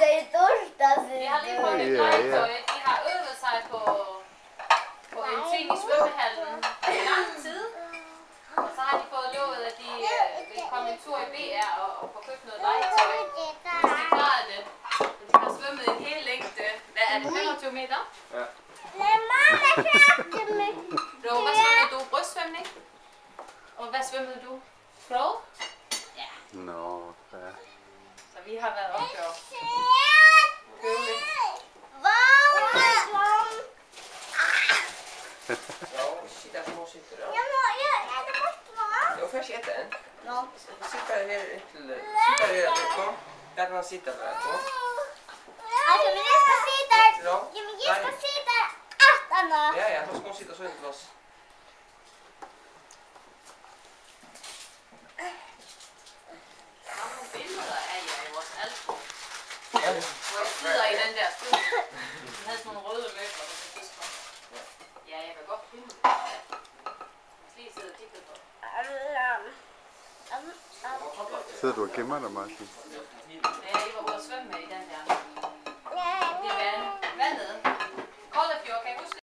Vi har lige fået lidt legetøj. De har øvet sig på en ting i svømmehallen i lang tid. Og så har de fået lovet, at de vil komme en tur i BR og få købt noget legetøj. Hvis de klarer det. De har svømmet en hel længde. Hvad er det? 25 meter? Ja. Hvad svømmede du? Brystsvømning? Og hvad svømmede du? Crawl? Ja. Nå, ja. Så vi har været oppe og øve lidt. Ja, sitä små sitter då. Ja, Jo, får jag äta en? Sitta här till... Sitta här på. Där kan man sitta där på. Ja, ja, då ska hon sitta så inte loss. Nogle billeder af jer i vores album. Hvor jeg sidder i den der stol. Vi havde sådan nogle røde møbler på det tidspunkt. Ja, jeg kan godt finde det. Jeg skal lige sidde og kigge på. Sidder du og gemmer dig, Martin? Ja,